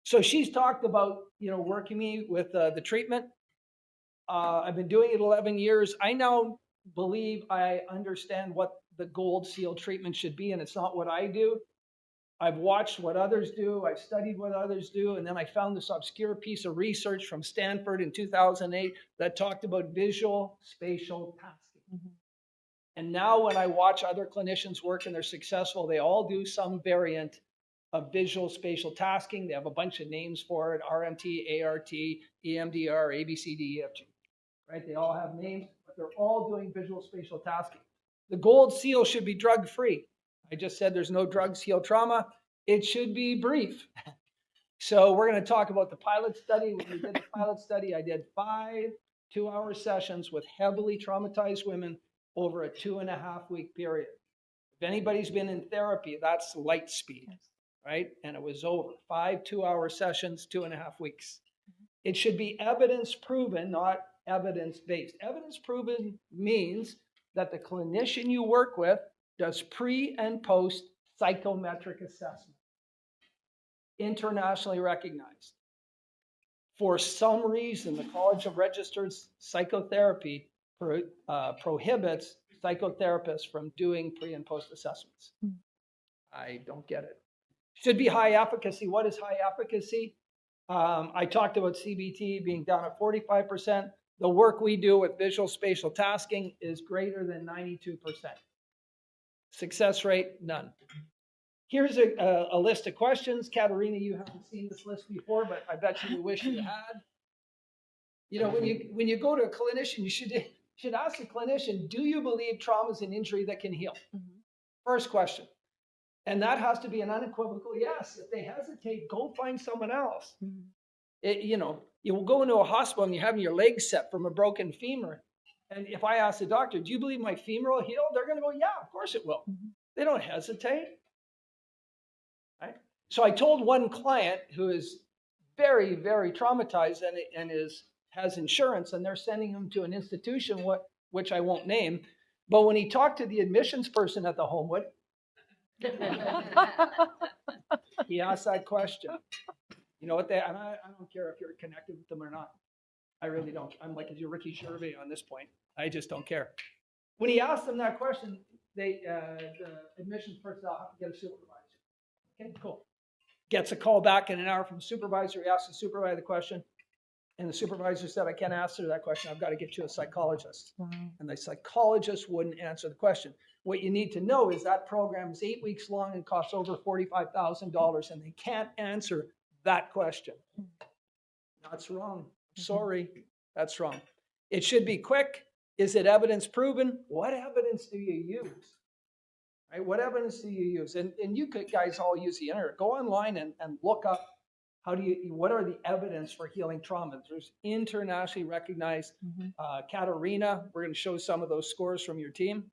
So she's talked about, working me with the treatment. I've been doing it 11 years. I now believe I understand what the gold seal treatment should be, and it's not what I do. I've watched what others do. I've studied what others do. And then I found this obscure piece of research from Stanford in 2008 that talked about visual spatial tasking. Mm-hmm. And now when I watch other clinicians work and they're successful, they all do some variant of visual spatial tasking. They have a bunch of names for it: RMT, ART, EMDR, ABCD, EFG, right? They all have names, but they're all doing visual spatial tasking. The gold seal should be drug-free. I just said there's no drugs heal trauma. It should be brief. So we're going to talk about the pilot study. When we did the pilot study, I did 5 2-hour sessions with heavily traumatized women over a 2.5-week period. If anybody's been in therapy, that's light speed, right? And it was over. 5 2-hour sessions, 2.5 weeks. It should be evidence proven, not evidence-based. Evidence proven means that the clinician you work with does pre and post psychometric assessment, internationally recognized. For some reason, the College of Registered Psychotherapy prohibits psychotherapists from doing pre and post assessments. I don't get it. Should be high efficacy. What is high efficacy? I talked about CBT being down at 45%. The work we do with visual spatial tasking is greater than 92%. Success rate, none. Here's a list of questions. Katarina, you haven't seen this list before, but I bet you wish you had. When you go to a clinician, you should ask the clinician, do you believe trauma is an injury that can heal? Mm-hmm. First question. And that has to be an unequivocal yes. If they hesitate, go find someone else. Mm-hmm. You will go into a hospital and you're having your legs set from a broken femur. And if I ask the doctor, do you believe my femur will heal? They're going to go, yeah, of course it will. Mm-hmm. They don't hesitate. Right? So I told one client who is very, very traumatized and has insurance, and they're sending him to an institution, which I won't name. But when he talked to the admissions person at the home, he asked that question. You know what and I don't care if you're connected with them or not. I really don't. I'm like your Ricky Gervais on this point. I just don't care. When he asked them that question, the admissions person, I'll have to get a supervisor. Okay, cool. Gets a call back in an hour from the supervisor. He asks the supervisor the question, and the supervisor said, I can't answer that question. I've got to get you a psychologist. Wow. And the psychologist wouldn't answer the question. What you need to know is that program is 8 weeks long and costs over $45,000, and they can't answer that question. That's wrong. Sorry, that's wrong. It should be quick. Is it evidence proven? What evidence do you use? Right? What evidence do you use? And you guys all use the internet. Go online and look up what are the evidence for healing trauma. There's internationally recognized. Katarina, we're going to show some of those scores from your team.